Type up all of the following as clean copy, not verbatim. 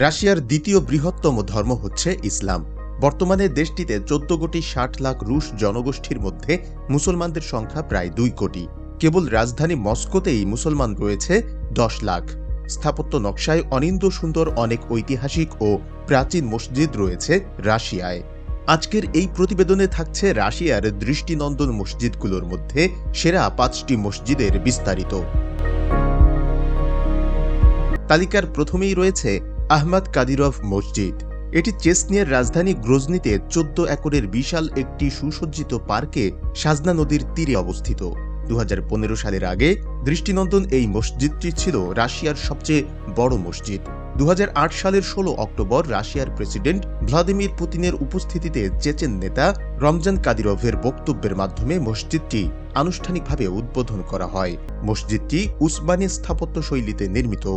রাশিয়ার দ্বিতীয় বৃহত্তম ধর্ম হচ্ছে ইসলাম। বর্তমানে দেশটিতে 14,60,00,000 রুশ জনগোষ্ঠীর মধ্যে মুসলমানদের সংখ্যা প্রায় 2 কোটি। কেবল রাজধানী মস্কোতেই মুসলমান রয়েছে 10 লাখ। স্থাপত্য নকশায় অনিন্দ্য সুন্দর অনেক ঐতিহাসিক ও প্রাচীন মসজিদ রয়েছে রাশিয়ায়। আজকের এই প্রতিবেদনে থাকছে রাশিয়ার দৃষ্টিনন্দন মসজিদগুলোর মধ্যে সেরা 5টি মসজিদের বিস্তারিত। তালিকার প্রথমেই রয়েছে আহমদ কাদিরভ মসজিদ। এটি চেচনিয়ার রাজধানী গ্রোজনিতে 14 একরের বিশাল একটি সুসজ্জিত পার্কে সাজনা নদীর তীরে অবস্থিত। 2015 সালের আগে দৃষ্টিনন্দন এই মসজিদটি ছিল রাশিয়ার সবচেয়ে বড় মসজিদ। 2008 সালের 16 অক্টোবর রাশিয়ার প্রেসিডেন্ট ভ্লাদিমির পুতিনের উপস্থিতিতে চেচেন নেতা রমজান কাদিরভের বক্তব্যের মাধ্যমে মসজিদটি আনুষ্ঠানিকভাবে উদ্বোধন করা হয়। মসজিদটি উসমানী স্থাপত্য শৈলীতে নির্মিত।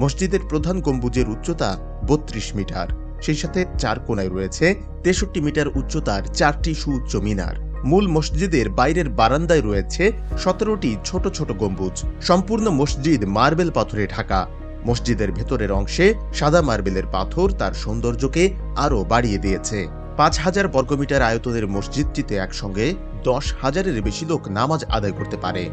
মসজিদের প্রধান গম্বুজের উচ্চতা 32 মিটার। সেই সাথে 4 কোণায় রয়েছে 63 মিটার উচ্চতার 4টি সুউচ্চ মিনার। মূল মসজিদের বাইরের বারান্দায় রয়েছে 17টি ছোট ছোট গম্বুজ। সম্পূর্ণ মসজিদ মার্বেল পাথরে ঢাকা। মসজিদের ভেতরের অংশে সাদা মার্বেলের পাথর তার সৌন্দর্যকে আরও বাড়িয়ে দিয়েছে। 5000 বর্গমিটার আয়তনের মসজিদটিতে একসঙ্গে 10,000-এর বেশি লোক নামাজ আদায় করতে পারে।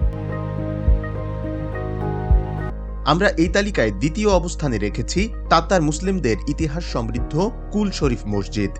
আমরা এই তালিকায় দ্বিতীয় অবস্থানে রেখেছি তাতার মুসলিমদের ইতিহাস সমৃদ্ধ কুল শরীফ মসজিদ।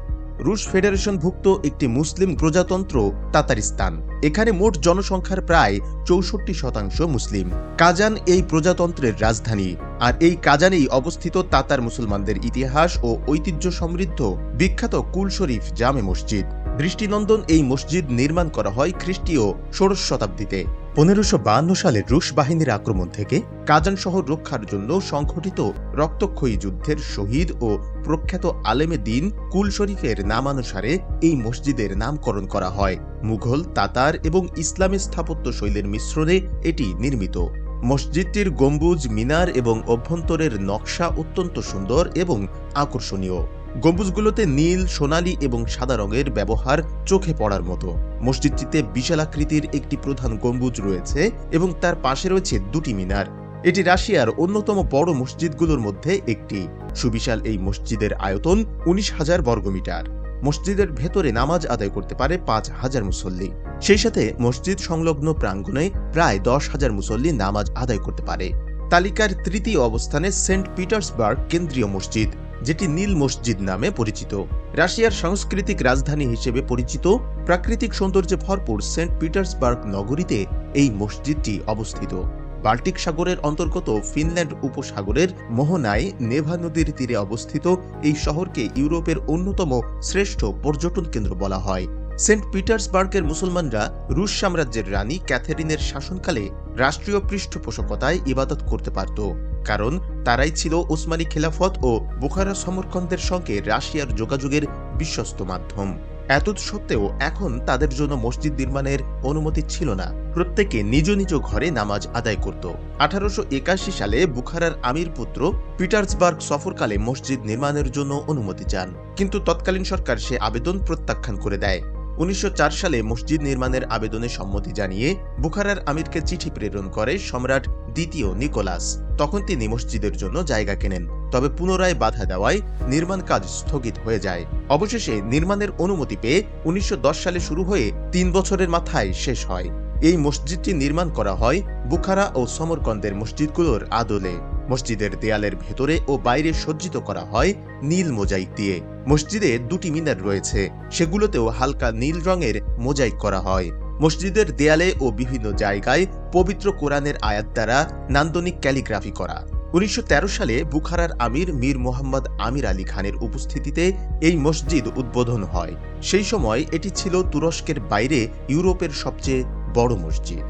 রুশ ফেডারেশনভুক্ত একটি মুসলিম প্রজাতন্ত্র তাতারিস্তান। এখানে মোট জনসংখ্যার প্রায় 64% মুসলিম। কাজান এই প্রজাতন্ত্রের রাজধানী, আর এই কাজানেই অবস্থিত তাতার মুসলমানদের ইতিহাস ও ঐতিহ্য সমৃদ্ধ বিখ্যাত কুল শরীফ জামে মসজিদ। দৃষ্টিনন্দন এই মসজিদ নির্মাণ করা হয় খ্রিস্টীয় 16 শতাব্দীতে। 1552 সালের রুশ বাহিনীর আক্রমণ থেকে কাজান শহর রক্ষার জন্য সংঘটিত রক্তক্ষয়ী যুদ্ধের শহীদ ও প্রখ্যাত আলেমে দিন কুল শরীফের নামানুসারে এই মসজিদের নামকরণ করা হয়। মুঘল, তাতার এবং ইসলামী স্থাপত্য শৈলীর মিশ্রণে এটি নির্মিত। মসজিদটির গম্বুজ, মিনার এবং অভ্যন্তরের নকশা অত্যন্ত সুন্দর এবং আকর্ষণীয়। গম্বুজগুলোতে নীল, সোনালী এবং সাদা রঙের ব্যবহার চোখে পড়ার মতো। মসজিদটিতে বিশাল আকৃতির একটি প্রধান গম্বুজ রয়েছে এবং তার পাশে রয়েছে 2টি মিনার। এটি রাশিয়ার অন্যতম বড় মসজিদগুলোর মধ্যে একটি। সুবিশাল এই মসজিদের আয়তন 19,000 বর্গমিটার। মসজিদের ভেতরে নামাজ আদায় করতে পারে 5,000 মুসল্লি। সেই সাথে মসজিদ সংলগ্ন প্রাঙ্গণে প্রায় 10,000 মুসল্লি নামাজ আদায় করতে পারে। তালিকার তৃতীয় অবস্থানে সেন্ট পিটার্সবার্গ কেন্দ্রীয় মসজিদ, যেটি নীল মসজিদ নামে পরিচিত। রাশিয়ার সাংস্কৃতিক রাজধানী হিসেবে পরিচিত প্রাকৃতিক সৌন্দর্যে ভরপুর সেন্ট পিটার্সবার্গ নগরীতে এই মসজিদটি অবস্থিত। বাল্টিক সাগরের অন্তর্গত ফিনল্যান্ড উপসাগরের মোহনায় নেভা নদীর তীরে অবস্থিত এই শহরকে ইউরোপের অন্যতম শ্রেষ্ঠ পর্যটন কেন্দ্র বলা হয়। সেন্ট পিটার্সবার্গের মুসলমানরা রুশ সাম্রাজ্যের রানী ক্যাথেরিনের শাসনকালে রাষ্ট্রীয় পৃষ্ঠপোষকতায় ইবাদত করতে পারত, কারণ তারাই ছিল ওসমানী খেলাফত ও বুখারা সমরকন্দের সঙ্গে রাশিয়ার যোগাযোগের বিশ্বস্ত মাধ্যম। এতৎসত্ত্বেও এখন তাদের জন্য মসজিদ নির্মাণের অনুমতি ছিল না। প্রত্যেকে নিজ নিজ ঘরে নামাজ আদায় করত। 1881 সালে বুখারার আমির পুত্র পিটার্সবার্গ সফরকালে মসজিদ নির্মাণের জন্য অনুমতি চান, কিন্তু তৎকালীন সরকার সে আবেদন প্রত্যাখ্যান করে দেয়। 1904 সালে মসজিদ নির্মাণের আবেদনে সম্মতি জানিয়ে বুখারার আমিরকে চিঠি প্রেরণ করে সম্রাট দ্বিতীয় নিকোলাস। তখন তিনি মসজিদের জন্য জায়গা কেনেন, তবে পুনরায় বাধা দেওয়ায় নির্মাণ কাজ স্থগিত হয়ে যায়। অবশেষে নির্মাণের অনুমতি পেয়ে 1910 সালে শুরু হয়ে 3 বছরের মাথায় শেষ হয়। এই মসজিদটি নির্মাণ করা হয় বুখারা ও সমরকন্দের মসজিদগুলোর আদলে। মসজিদের দেয়ালের ভেতরে ও বাইরে সজ্জিত করা হয় নীল মোজাইক দিয়ে। মসজিদে 2টি মিনার রয়েছে, সেগুলোতেও হালকা নীল রঙের মোজাইক করা হয়। মসজিদের দেয়ালে ও বিভিন্ন জায়গায় পবিত্র কোরআনের আয়াত দ্বারা নান্দনিক ক্যালিগ্রাফি করা। 1913 সালে বুখারার আমির মীর মোহাম্মদ আমির আলী খানের উপস্থিতিতে এই মসজিদ উদ্বোধন হয়। সেই সময় এটি ছিল তুরস্কের বাইরে ইউরোপের সবচেয়ে বড় মসজিদ।